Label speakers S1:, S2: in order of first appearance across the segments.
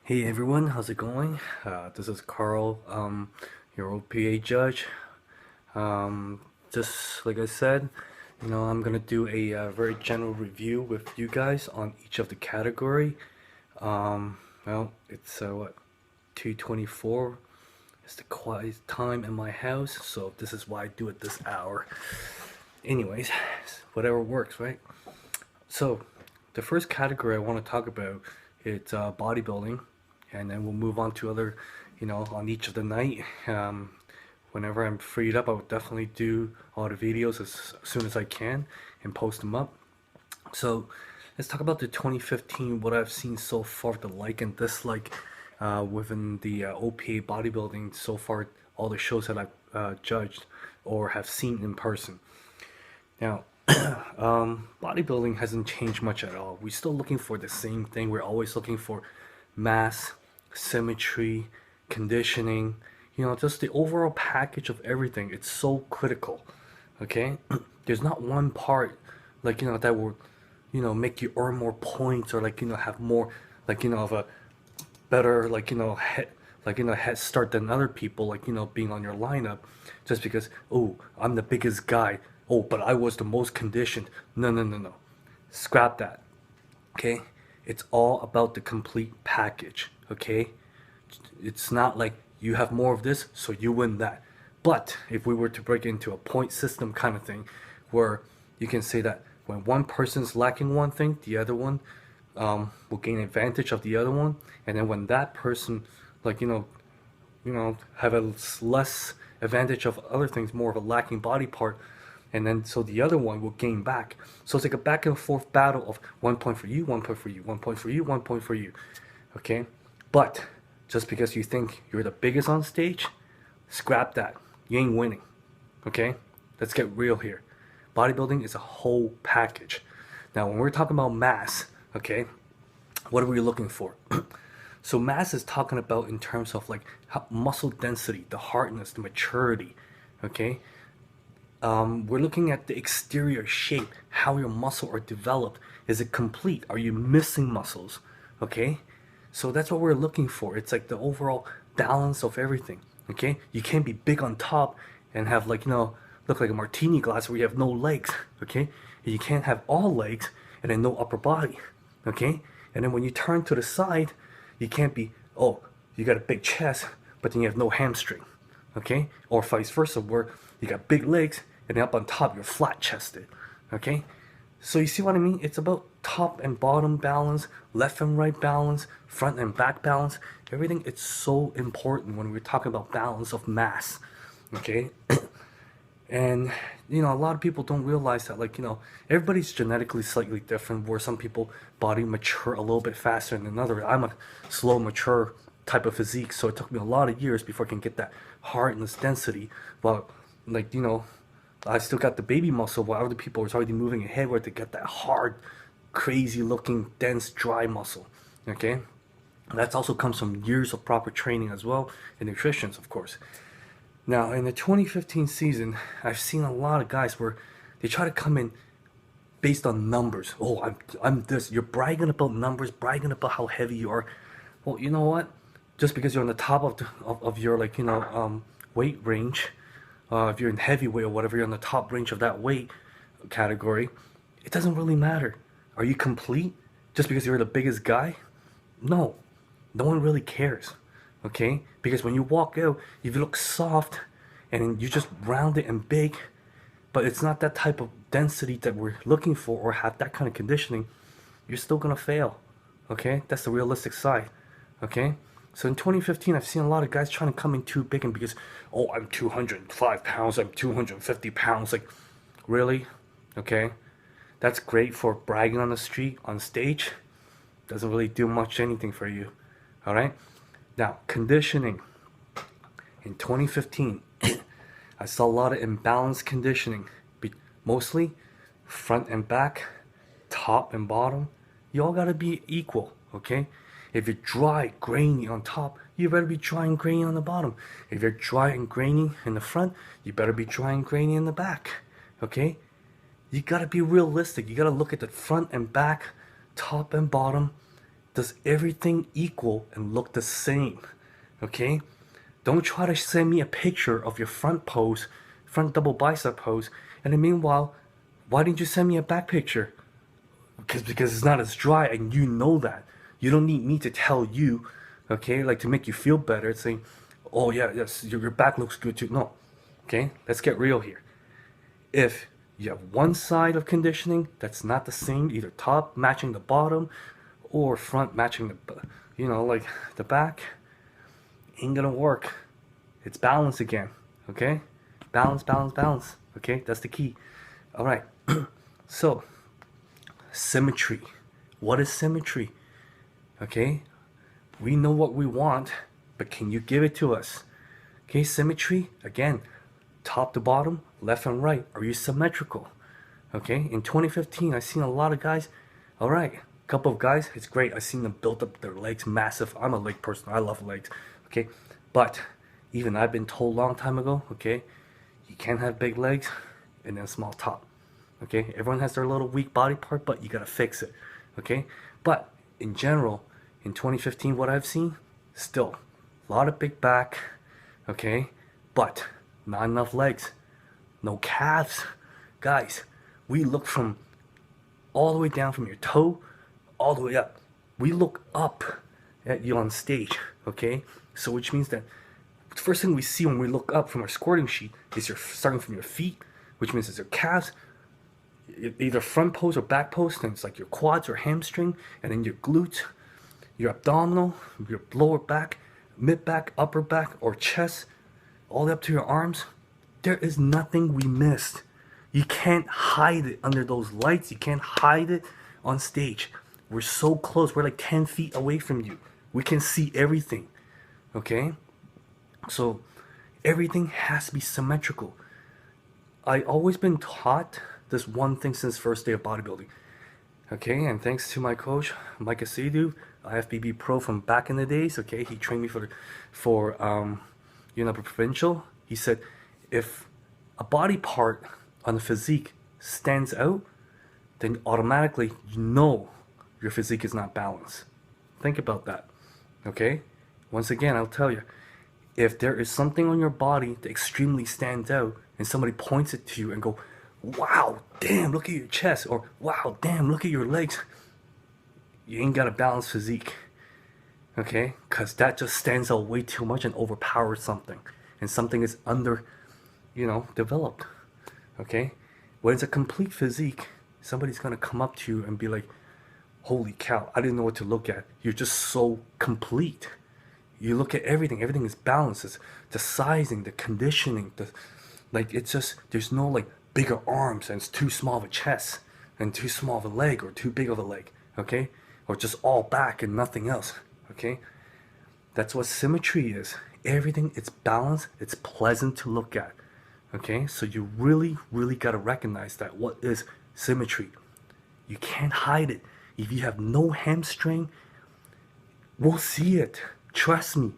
S1: Hey everyone, how's it going? This is Carl, your OPA judge. Um, just like I said, I'm gonna do a very general review with you guys on each of the category. Well, it's what 2:24. It's the quiet time in my house, so this is why I do it this hour. Anyways, whatever works, right? So, the first category I want to talk about is bodybuilding, and then we'll move on to other, on each of the night. Whenever I'm freed up, I would definitely do all the videos as soon as I can and post them up. So, let's talk about the 2015, what I've seen so far, the like and dislike within the OPA bodybuilding so far, all the shows that I've judged or have seen in person. Now, bodybuilding hasn't changed much at all. We're still looking for the same thing. We're always looking for mass, symmetry, conditioning, just the overall package of everything. It's so critical. Okay? There's not one part that will, make you earn more points or have more of a better head start than other people being on your lineup just because, oh, I'm the biggest guy, oh, but I was the most conditioned. No, no, no, no, scrap that. Okay, it's all about the complete package. Okay, it's not like you have more of this so you win that. But if we were to break into a point system kind of thing where you can say that when one person's lacking one thing, the other one will gain advantage of the other one, and then when that person have a less advantage of other things, more of a lacking body part, and then so the other one will gain back. So it's like a back and forth battle of 1 point for you, 1 point for you, 1 point for you, 1 point for you. Okay, but just because you think you're the biggest on stage, scrap that. You ain't winning. Okay, let's get real here. Bodybuilding is a whole package. Now, when we're talking about mass, okay, what are we looking for? So mass is talking about in terms of muscle density, the hardness, the maturity. Okay, we're looking at the exterior shape, how your muscle are developed. Is it complete? Are you missing muscles? Okay, so that's what we're looking for. It's like the overall balance of everything. Okay, you can't be big on top and have look like a martini glass where you have no legs. Okay, and you can't have all legs and then no upper body. Okay, and then when you turn to the side, you can't be, oh, you got a big chest but then you have no hamstring. Okay, or vice versa where you got big legs and then up on top you're flat chested. Okay, so you see what I mean? It's about top and bottom balance, left and right balance, front and back balance. Everything, it's so important when we're talking about balance of mass. Okay, and a lot of people don't realize that everybody's genetically slightly different, where some people body mature a little bit faster than another. I'm a slow mature type of physique, so it took me a lot of years before I can get that hardness density. Well, I still got the baby muscle while other people are already moving ahead where they get that hard, crazy looking, dense, dry muscle. Okay, that also comes from years of proper training as well, and nutrition, of course. Now, in the 2015 season, I've seen a lot of guys where they try to come in based on numbers. Oh, I'm this. You're bragging about numbers, bragging about how heavy you are. Well, you know what? Just because you're on the top of your weight range, if you're in heavyweight or whatever, you're on the top range of that weight category, it doesn't really matter. Are you complete just because you're the biggest guy? No, no one really cares. Okay, because when you walk out, if you look soft and you just rounded and big, but it's not that type of density that we're looking for or have that kind of conditioning, you're still gonna fail. Okay, that's the realistic side. Okay, so in 2015, I've seen a lot of guys trying to come in too big, and because, oh, I'm 205 pounds, I'm 250 pounds, like, really? Okay, that's great for bragging on the street, on stage. Doesn't really do much anything for you. All right. Now, conditioning. In 2015, I saw a lot of imbalanced conditioning, mostly front and back, top and bottom. You all gotta be equal, okay? If you're dry, grainy on top, you better be dry and grainy on the bottom. If you're dry and grainy in the front, you better be dry and grainy in the back, okay? You gotta be realistic. You gotta look at the front and back, top and bottom, does everything equal and look the same, okay? Don't try to send me a picture of your front pose, front double bicep pose, and then meanwhile, why didn't you send me a back picture? Because it's not as dry, and you know that. You don't need me to tell you, okay, like to make you feel better, saying, oh yeah, yes, your back looks good too. No, okay, let's get real here. If you have one side of conditioning that's not the same, either top matching the bottom or front matching the, like the back, ain't gonna work. It's balance again, okay? Balance, balance, balance, okay? That's the key. All right, so symmetry. What is symmetry? Okay, we know what we want, but can you give it to us? Okay, symmetry, again, top to bottom, left and right. Are you symmetrical? Okay, in 2015, I've seen a lot of guys. All right, a couple of guys, it's great. I've seen them build up their legs massive. I'm a leg person, I love legs. Okay, but even I've been told a long time ago, okay, you can't have big legs and then a small top. Okay, everyone has their little weak body part, but you gotta fix it. Okay, but in general, in 2015, what I've seen, still a lot of big back, okay, but not enough legs, no calves. Guys, we look from all the way down from your toe all the way up. We look up at you on stage, okay? So which means that the first thing we see when we look up from our squatting sheet is you're starting from your feet, which means it's your calves, either front pose or back pose, then it's like your quads or hamstring, and then your glutes, your abdominal, your lower back, mid back, upper back, or chest, all the way up to your arms. There is nothing we missed. You can't hide it under those lights. You can't hide it on stage. We're so close. We're like 10 feet away from you. We can see everything, okay? So everything has to be symmetrical. I've always been taught this one thing since first day of bodybuilding. Okay, and thanks to my coach, Mike Asidu, IFBB pro from back in the days. Okay, he trained me for provincial. He said, if a body part on the physique stands out, then automatically you know your physique is not balanced. Think about that. Okay, once again, I'll tell you, if there is something on your body that extremely stands out, and somebody points it to you and go, wow, damn, look at your chest, or wow, damn, look at your legs, you ain't got a balanced physique, okay? Because that just stands out way too much and overpowers something, and something is developed, okay? When it's a complete physique, somebody's gonna come up to you and be like, holy cow, I didn't know what to look at. You're just so complete. You look at everything is balanced. It's the sizing, the conditioning, it's just, there's no like bigger arms and it's too small of a chest and too small of a leg or too big of a leg, okay? Or just all back and nothing else, okay? That's what symmetry is. Everything, it's balanced, it's pleasant to look at, okay? So you really, really got to recognize that. What is symmetry? You can't hide it. If you have no hamstring, we'll see it. Trust me.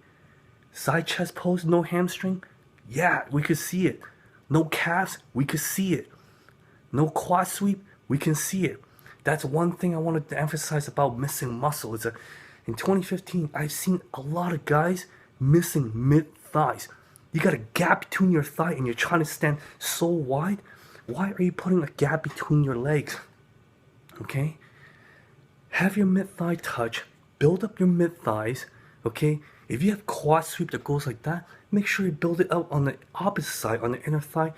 S1: Side chest pose, no hamstring? Yeah, we could see it. No calves, we could see it. No quad sweep, we can see it. That's one thing I wanted to emphasize about missing muscle. Is that in 2015, I've seen a lot of guys missing mid-thighs. You got a gap between your thigh and you're trying to stand so wide. Why are you putting a gap between your legs? Okay? Have your mid-thigh touch. Build up your mid-thighs. Okay? If you have quad sweep that goes like that, make sure you build it out on the opposite side, on the inner thigh,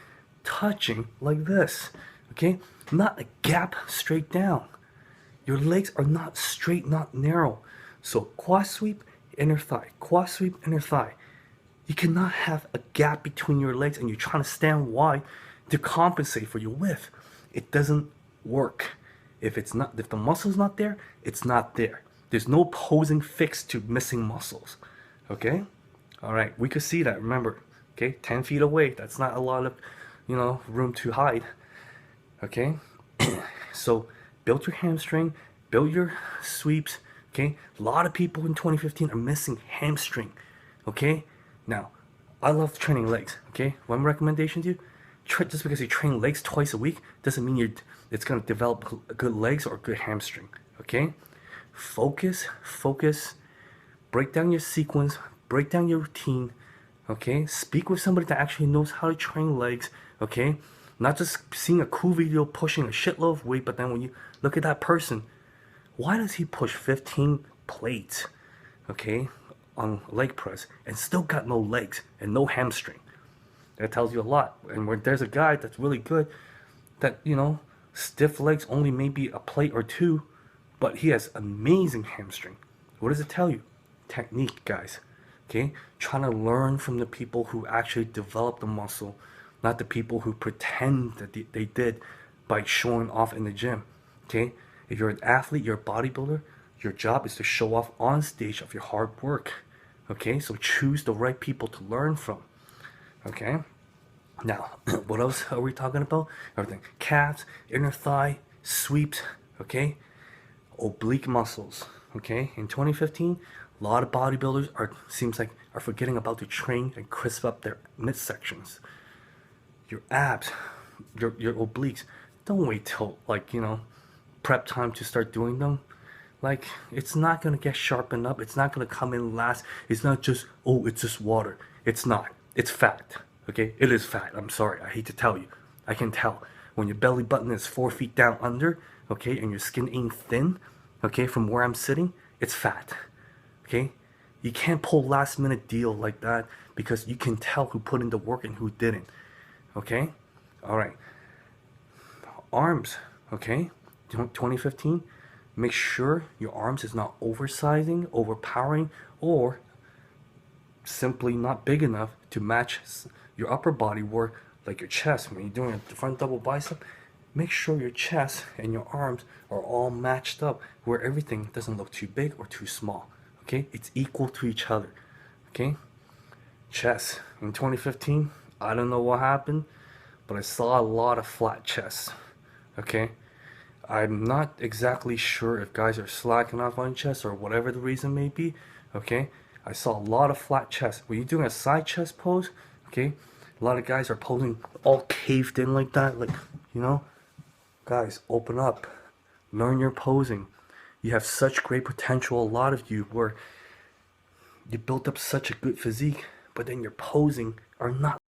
S1: touching like this. Okay? Not a gap straight down. Your legs are not straight, not narrow. So quad sweep, inner thigh. Quad sweep, inner thigh. You cannot have a gap between your legs and you're trying to stand wide to compensate for your width. It doesn't work. If the muscle's not there, it's not there. There's no posing fix to missing muscles. Okay? Alright, we could see that, remember. Okay, 10 feet away. That's not a lot of, room to hide. Okay? So, build your hamstring, build your sweeps. Okay? A lot of people in 2015 are missing hamstring. Okay? Now, I love training legs. Okay? One recommendation to you, just because you train legs twice a week doesn't mean it's going to develop good legs or good hamstring. Okay? Focus, break down your sequence, break down your routine, okay? Speak with somebody that actually knows how to train legs, okay? Not just seeing a cool video pushing a shitload of weight, but then when you look at that person, why does he push 15 plates, okay, on leg press and still got no legs and no hamstring? That tells you a lot. And when there's a guy that's really good, that, you know, stiff legs only maybe a plate or two, but he has amazing hamstring. What does it tell you? Technique, guys. Okay? Trying to learn from the people who actually develop the muscle, not the people who pretend that they did by showing off in the gym. Okay? If you're an athlete, you're a bodybuilder, your job is to show off on stage of your hard work. Okay? So choose the right people to learn from. Okay? Now, what else are we talking about? Everything. Calves, inner thigh, sweeps, okay? Oblique muscles, okay? In 2015, a lot of bodybuilders are forgetting about to train and crisp up their midsections. Your abs, your obliques, don't wait till, like, you know, prep time to start doing them. Like, it's not gonna get sharpened up. It's not gonna come in last. It's not just, oh, it's just water. It's not. It's fat. Okay, it is fat. I'm sorry. I hate to tell you. I can tell when your belly button is 4 feet down under. Okay, and your skin ain't thin. Okay, from where I'm sitting, it's fat. Okay, you can't pull last minute deal like that because you can tell who put in the work and who didn't. Okay, all right. Arms. Okay, 2015. Make sure your arms is not oversizing, overpowering, or simply not big enough to match your upper body work, like your chest. When you're doing a front double bicep, make sure your chest and your arms are all matched up where everything doesn't look too big or too small. Okay, it's equal to each other. Okay, chest in 2015, I don't know what happened, but I saw a lot of flat chests. Okay, I'm not exactly sure if guys are slacking off on chest or whatever the reason may be. Okay, I saw a lot of flat chests. When you're doing a side chest pose, okay, a lot of guys are posing all caved in like that, like, you know. Guys, open up, learn your posing. You have such great potential, a lot of you, where you built up such a good physique, but then your posing are not